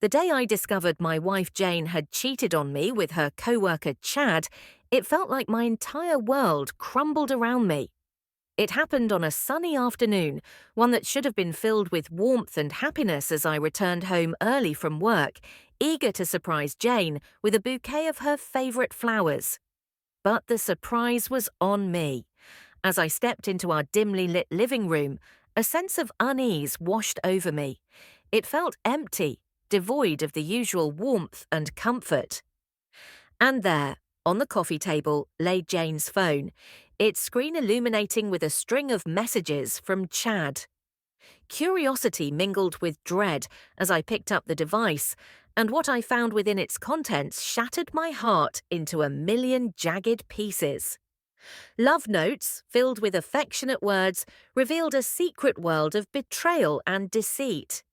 The day I discovered my wife Jane had cheated on me with her coworker Chad, it felt like my entire world crumbled around me. It happened on a sunny afternoon, one that should have been filled with warmth and happiness as I returned home early from work, eager to surprise Jane with a bouquet of her favorite flowers. But the surprise was on me. As I stepped into our dimly lit living room, a sense of unease washed over me. It felt empty, devoid of the usual warmth and comfort. And there, on the coffee table, lay Jane's phone, its screen illuminating with a string of messages from Chad. Curiosity mingled with dread as I picked up the device, and what I found within its contents shattered my heart into a million jagged pieces. Love notes, filled with affectionate words, revealed a secret world of betrayal and deceit.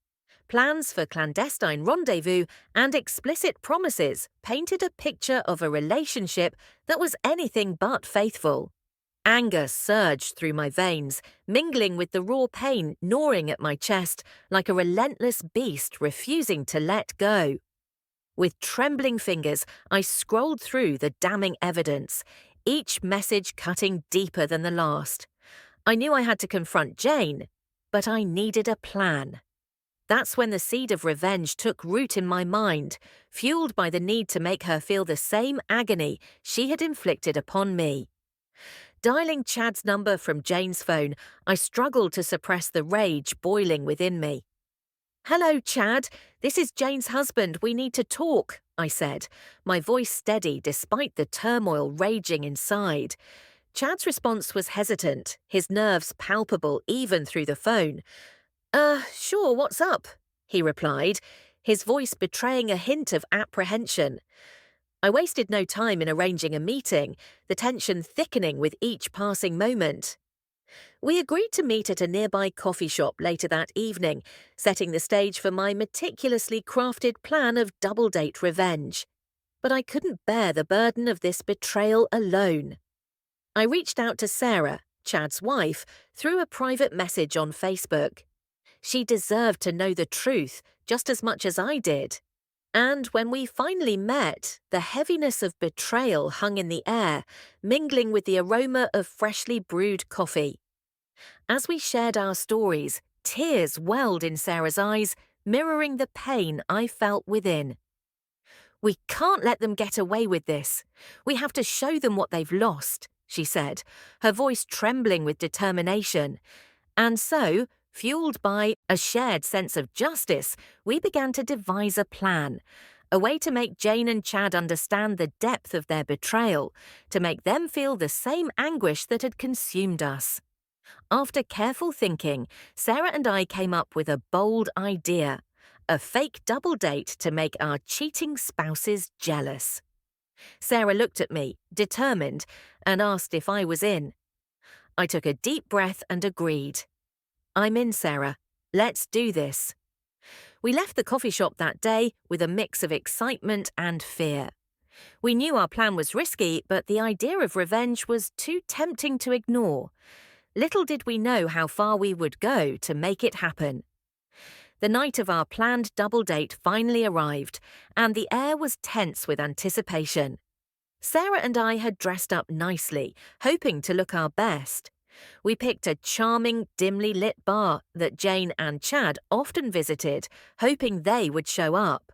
Plans for clandestine rendezvous and explicit promises painted a picture of a relationship that was anything but faithful. Anger surged through my veins, mingling with the raw pain gnawing at my chest like a relentless beast refusing to let go. With trembling fingers, I scrolled through the damning evidence, each message cutting deeper than the last. I knew I had to confront Jane, but I needed a plan. That's when the seed of revenge took root in my mind, fueled by the need to make her feel the same agony she had inflicted upon me. Dialing Chad's number from Jane's phone, I struggled to suppress the rage boiling within me. "Hello, Chad. This is Jane's husband. We need to talk," I said, my voice steady despite the turmoil raging inside. Chad's response was hesitant, his nerves palpable even through the phone. Sure, what's up?" he replied, his voice betraying a hint of apprehension. I wasted no time in arranging a meeting, the tension thickening with each passing moment. We agreed to meet at a nearby coffee shop later that evening, setting the stage for my meticulously crafted plan of double-date revenge. But I couldn't bear the burden of this betrayal alone. I reached out to Sarah, Chad's wife, through a private message on Facebook. She deserved to know the truth just as much as I did. And when we finally met, the heaviness of betrayal hung in the air, mingling with the aroma of freshly brewed coffee. As we shared our stories, tears welled in Sarah's eyes, mirroring the pain I felt within. "We can't let them get away with this. We have to show them what they've lost," she said, her voice trembling with determination. And so, fueled by a shared sense of justice, we began to devise a plan, a way to make Jane and Chad understand the depth of their betrayal, to make them feel the same anguish that had consumed us. After careful thinking, Sarah and I came up with a bold idea, a fake double date to make our cheating spouses jealous. Sarah looked at me, determined, and asked if I was in. I took a deep breath and agreed. "I'm in, Sarah. Let's do this." We left the coffee shop that day with a mix of excitement and fear. We knew our plan was risky, but the idea of revenge was too tempting to ignore. Little did we know how far we would go to make it happen. The night of our planned double date finally arrived, and the air was tense with anticipation. Sarah and I had dressed up nicely, hoping to look our best. We picked a charming, dimly lit bar that Jane and Chad often visited, hoping they would show up.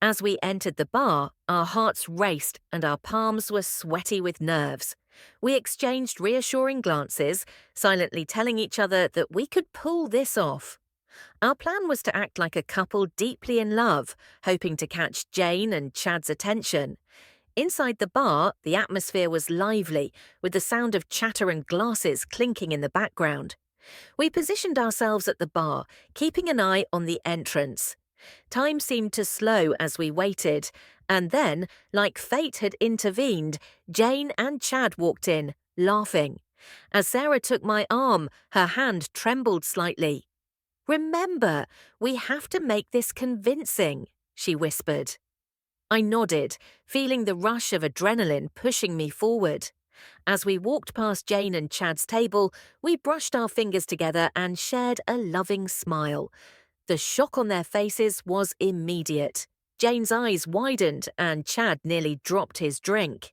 As we entered the bar, our hearts raced and our palms were sweaty with nerves. We exchanged reassuring glances, silently telling each other that we could pull this off. Our plan was to act like a couple deeply in love, hoping to catch Jane and Chad's attention. Inside the bar, the atmosphere was lively, with the sound of chatter and glasses clinking in the background. We positioned ourselves at the bar, keeping an eye on the entrance. Time seemed to slow as we waited, and then, like fate had intervened, Jane and Chad walked in, laughing. As Sarah took my arm, her hand trembled slightly. "Remember, we have to make this convincing," she whispered. I nodded, feeling the rush of adrenaline pushing me forward. As we walked past Jane and Chad's table, we brushed our fingers together and shared a loving smile. The shock on their faces was immediate. Jane's eyes widened and Chad nearly dropped his drink.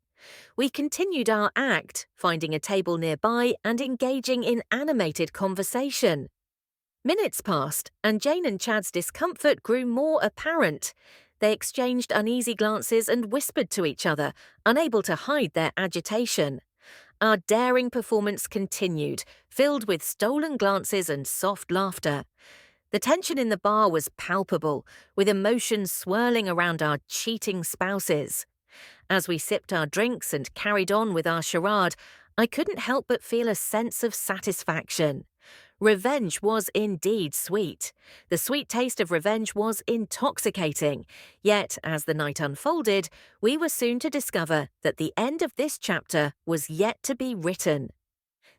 We continued our act, finding a table nearby and engaging in animated conversation. Minutes passed, and Jane and Chad's discomfort grew more apparent. They exchanged uneasy glances and whispered to each other, unable to hide their agitation. Our daring performance continued, filled with stolen glances and soft laughter. The tension in the bar was palpable, with emotions swirling around our cheating spouses. As we sipped our drinks and carried on with our charade, I couldn't help but feel a sense of satisfaction. Revenge was indeed sweet. The sweet taste of revenge was intoxicating. Yet, as the night unfolded, we were soon to discover that the end of this chapter was yet to be written.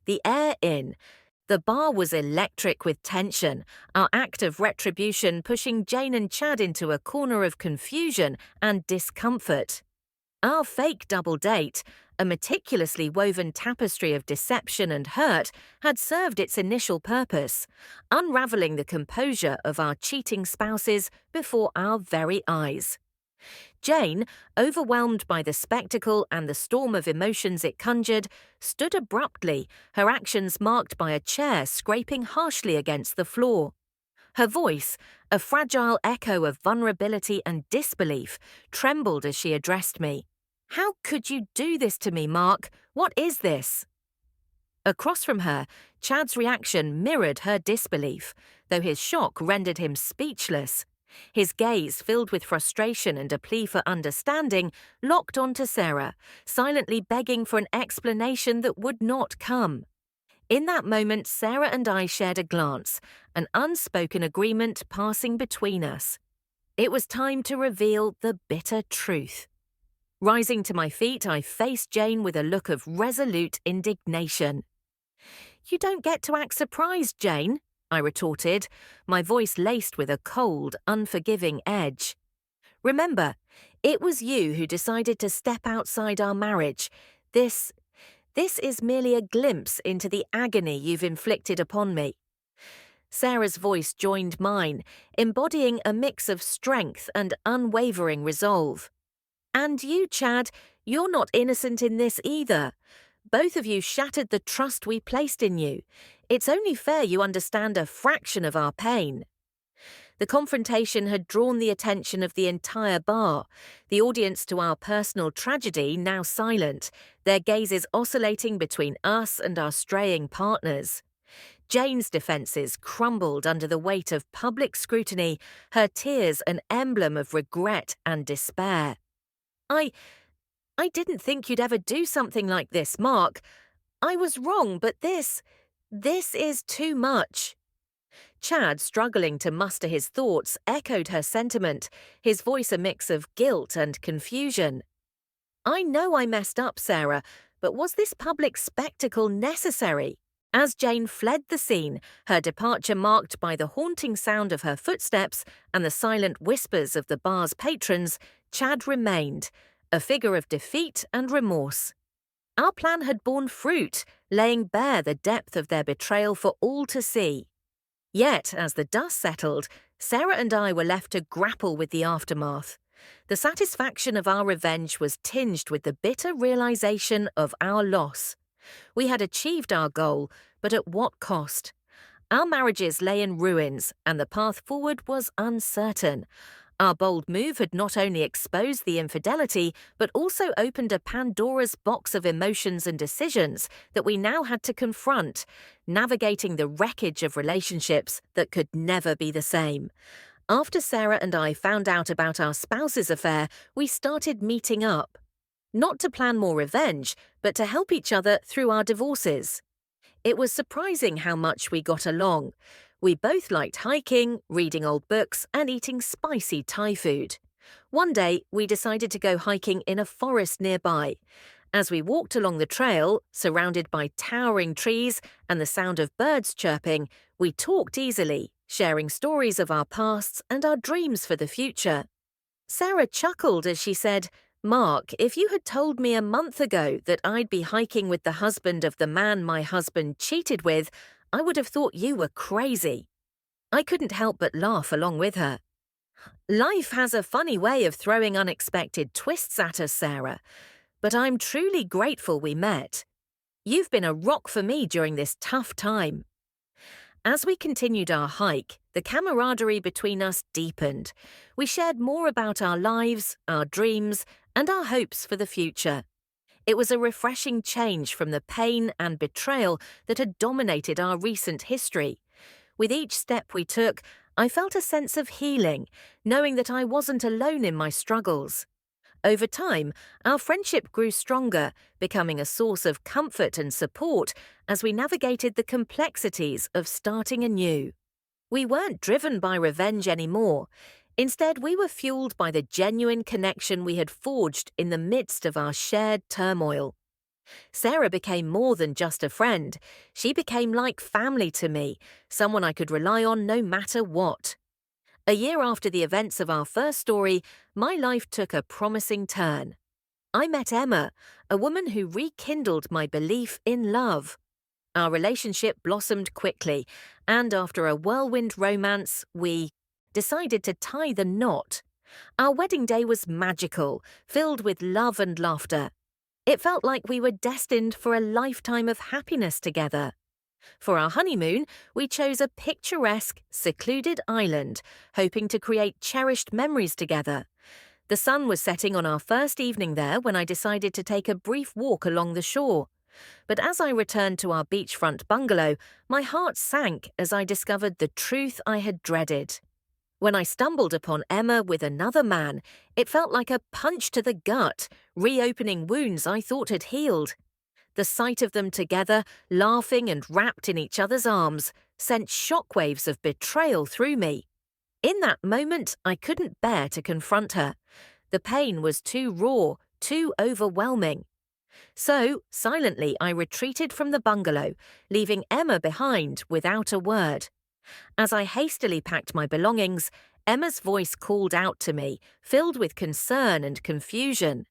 The air in. The bar was electric with tension, our act of retribution pushing Jane and Chad into a corner of confusion and discomfort. Our fake double date, a meticulously woven tapestry of deception and hurt, had served its initial purpose, unraveling the composure of our cheating spouses before our very eyes. Jane, overwhelmed by the spectacle and the storm of emotions it conjured, stood abruptly, her actions marked by a chair scraping harshly against the floor. Her voice, a fragile echo of vulnerability and disbelief, trembled as she addressed me. "How could you do this to me, Mark? What is this?" Across from her, Chad's reaction mirrored her disbelief, though his shock rendered him speechless. His gaze, filled with frustration and a plea for understanding, locked onto Sarah, silently begging for an explanation that would not come. In that moment, Sarah and I shared a glance, an unspoken agreement passing between us. It was time to reveal the bitter truth. Rising to my feet, I faced Jane with a look of resolute indignation. "You don't get to act surprised, Jane," I retorted, my voice laced with a cold, unforgiving edge. "Remember, it was you who decided to step outside our marriage. This is merely a glimpse into the agony you've inflicted upon me." Sarah's voice joined mine, embodying a mix of strength and unwavering resolve. "And you, Chad, you're not innocent in this either. Both of you shattered the trust we placed in you. It's only fair you understand a fraction of our pain." The confrontation had drawn the attention of the entire bar, the audience to our personal tragedy now silent, their gazes oscillating between us and our straying partners. Jane's defences crumbled under the weight of public scrutiny, her tears an emblem of regret and despair. I didn't think you'd ever do something like this, Mark. I was wrong, but this is too much." Chad, struggling to muster his thoughts, echoed her sentiment, his voice a mix of guilt and confusion. "I know I messed up, Sarah, but was this public spectacle necessary?" As Jane fled the scene, her departure marked by the haunting sound of her footsteps and the silent whispers of the bar's patrons, Chad remained, a figure of defeat and remorse. Our plan had borne fruit, laying bare the depth of their betrayal for all to see. Yet, as the dust settled, Sarah and I were left to grapple with the aftermath. The satisfaction of our revenge was tinged with the bitter realization of our loss. We had achieved our goal, but at what cost? Our marriages lay in ruins, and the path forward was uncertain. Our bold move had not only exposed the infidelity, but also opened a Pandora's box of emotions and decisions that we now had to confront, navigating the wreckage of relationships that could never be the same. After Sarah and I found out about our spouse's affair, we started meeting up. Not to plan more revenge, but to help each other through our divorces. It was surprising how much we got along. We both liked hiking, reading old books, and eating spicy Thai food. One day, we decided to go hiking in a forest nearby. As we walked along the trail, surrounded by towering trees and the sound of birds chirping, we talked easily, sharing stories of our pasts and our dreams for the future. Sarah chuckled as she said, "Mark, if you had told me a month ago that I'd be hiking with the husband of the man my husband cheated with, I would have thought you were crazy." I couldn't help but laugh along with her. Life has a funny way of throwing unexpected twists at us, Sarah, but I'm truly grateful we met. You've been a rock for me during this tough time. As we continued our hike, the camaraderie between us deepened. We shared more about our lives, our dreams, and our hopes for the future. It was a refreshing change from the pain and betrayal that had dominated our recent history. With each step we took, I felt a sense of healing, knowing that I wasn't alone in my struggles. Over time, our friendship grew stronger, becoming a source of comfort and support as we navigated the complexities of starting anew. We weren't driven by revenge anymore. Instead, we were fueled by the genuine connection we had forged in the midst of our shared turmoil. Sarah became more than just a friend. She became like family to me, someone I could rely on no matter what. A year after the events of our first story, my life took a promising turn. I met Emma, a woman who rekindled my belief in love. Our relationship blossomed quickly, and after a whirlwind romance, we decided to tie the knot. Our wedding day was magical, filled with love and laughter. It felt like we were destined for a lifetime of happiness together. For our honeymoon, we chose a picturesque, secluded island, hoping to create cherished memories together. The sun was setting on our first evening there when I decided to take a brief walk along the shore. But as I returned to our beachfront bungalow, my heart sank as I discovered the truth I had dreaded. When I stumbled upon Emma with another man, it felt like a punch to the gut, reopening wounds I thought had healed. The sight of them together, laughing and wrapped in each other's arms, sent shockwaves of betrayal through me. In that moment, I couldn't bear to confront her. The pain was too raw, too overwhelming. So, silently, I retreated from the bungalow, leaving Emma behind without a word. As I hastily packed my belongings, Emma's voice called out to me, filled with concern and confusion.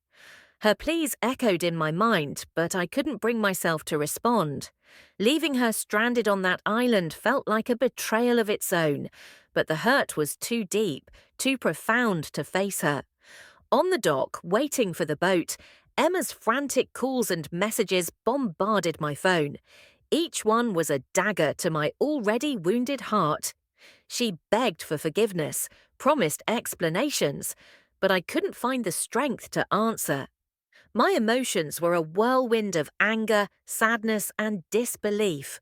Her pleas echoed in my mind, but I couldn't bring myself to respond. Leaving her stranded on that island felt like a betrayal of its own, but the hurt was too deep, too profound to face her. On the dock, waiting for the boat, Emma's frantic calls and messages bombarded my phone. Each one was a dagger to my already wounded heart. She begged for forgiveness, promised explanations, but I couldn't find the strength to answer. My emotions were a whirlwind of anger, sadness, and disbelief.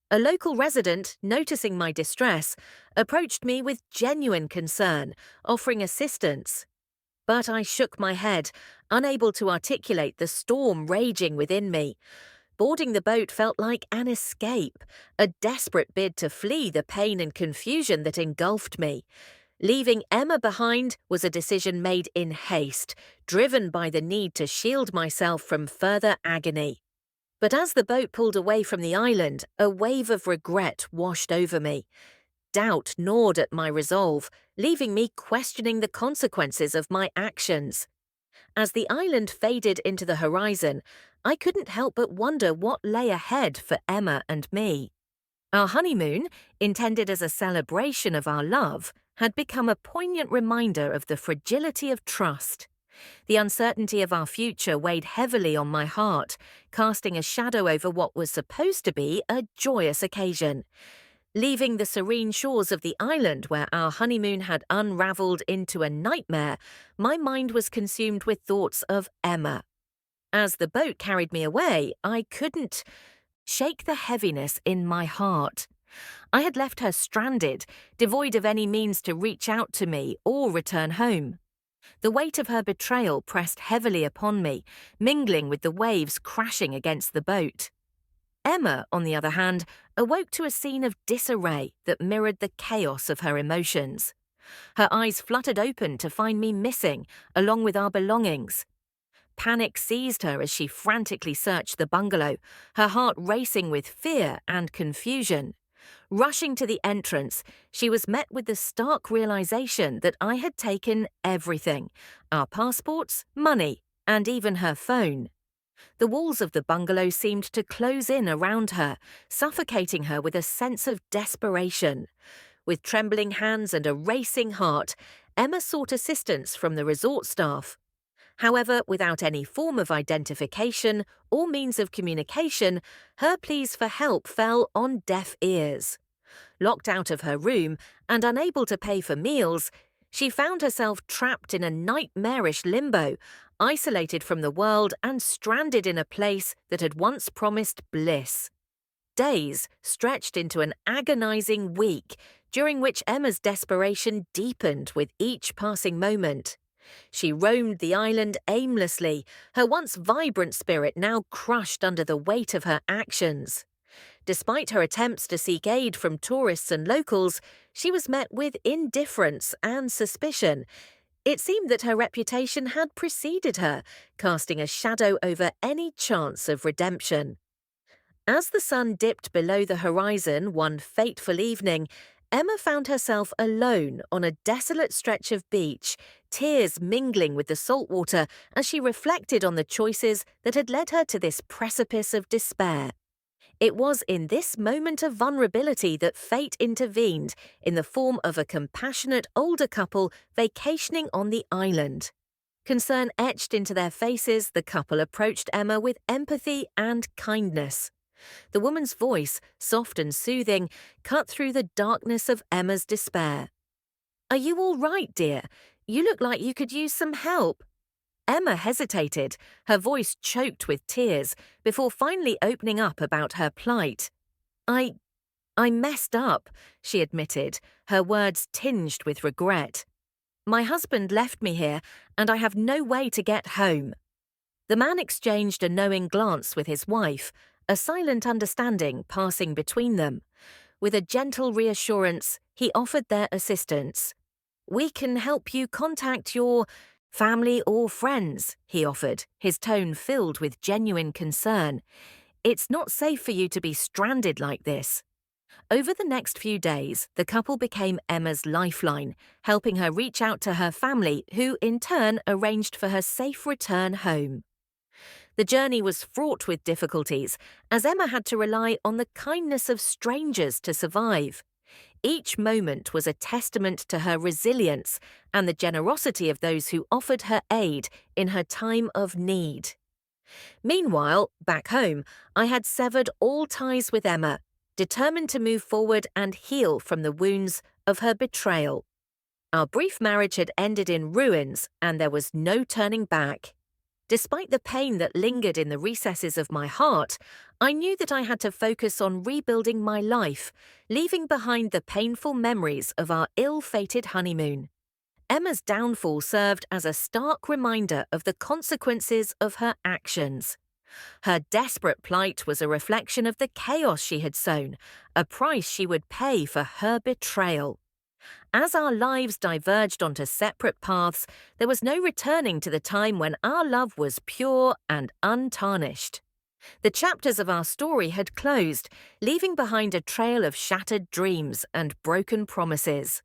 A local resident, noticing my distress, approached me with genuine concern, offering assistance. But I shook my head, unable to articulate the storm raging within me. Boarding the boat felt like an escape, a desperate bid to flee the pain and confusion that engulfed me. Leaving Emma behind was a decision made in haste, driven by the need to shield myself from further agony. But as the boat pulled away from the island, a wave of regret washed over me. Doubt gnawed at my resolve, leaving me questioning the consequences of my actions. As the island faded into the horizon, I couldn't help but wonder what lay ahead for Emma and me. Our honeymoon, intended as a celebration of our love, had become a poignant reminder of the fragility of trust. The uncertainty of our future weighed heavily on my heart, casting a shadow over what was supposed to be a joyous occasion. Leaving the serene shores of the island where our honeymoon had unraveled into a nightmare, my mind was consumed with thoughts of Emma. As the boat carried me away, I couldn't shake the heaviness in my heart. I had left her stranded, devoid of any means to reach out to me or return home. The weight of her betrayal pressed heavily upon me, mingling with the waves crashing against the boat. Emma, on the other hand, awoke to a scene of disarray that mirrored the chaos of her emotions. Her eyes fluttered open to find me missing, along with our belongings. Panic seized her as she frantically searched the bungalow, her heart racing with fear and confusion. Rushing to the entrance, she was met with the stark realization that I had taken everything: our passports, money, and even her phone. The walls of the bungalow seemed to close in around her, suffocating her with a sense of desperation. With trembling hands and a racing heart, Emma sought assistance from the resort staff. However, without any form of identification or means of communication, her pleas for help fell on deaf ears. Locked out of her room and unable to pay for meals, she found herself trapped in a nightmarish limbo, isolated from the world and stranded in a place that had once promised bliss. Days stretched into an agonizing week, during which Emma's desperation deepened with each passing moment. She roamed the island aimlessly, her once vibrant spirit now crushed under the weight of her actions. Despite her attempts to seek aid from tourists and locals, she was met with indifference and suspicion. It seemed that her reputation had preceded her, casting a shadow over any chance of redemption. As the sun dipped below the horizon one fateful evening, Emma found herself alone on a desolate stretch of beach, tears mingling with the salt water as she reflected on the choices that had led her to this precipice of despair. It was in this moment of vulnerability that fate intervened in the form of a compassionate older couple vacationing on the island. Concern etched into their faces, the couple approached Emma with empathy and kindness. The woman's voice, soft and soothing, cut through the darkness of Emma's despair. "Are you all right, dear? You look like you could use some help." Emma hesitated, her voice choked with tears, before finally opening up about her plight. I messed up," she admitted, her words tinged with regret. "My husband left me here, and I have no way to get home." The man exchanged a knowing glance with his wife, a silent understanding passing between them. With a gentle reassurance, he offered their assistance. "We can help you contact your family or friends," he offered, his tone filled with genuine concern. "It's not safe for you to be stranded like this." Over the next few days, the couple became Emma's lifeline, helping her reach out to her family, who in turn arranged for her safe return home. The journey was fraught with difficulties, as Emma had to rely on the kindness of strangers to survive. Each moment was a testament to her resilience and the generosity of those who offered her aid in her time of need. Meanwhile, back home, I had severed all ties with Emma, determined to move forward and heal from the wounds of her betrayal. Our brief marriage had ended in ruins, and there was no turning back. Despite the pain that lingered in the recesses of my heart, I knew that I had to focus on rebuilding my life, leaving behind the painful memories of our ill-fated honeymoon. Emma's downfall served as a stark reminder of the consequences of her actions. Her desperate plight was a reflection of the chaos she had sown, a price she would pay for her betrayal. As our lives diverged onto separate paths, there was no returning to the time when our love was pure and untarnished. The chapters of our story had closed, leaving behind a trail of shattered dreams and broken promises.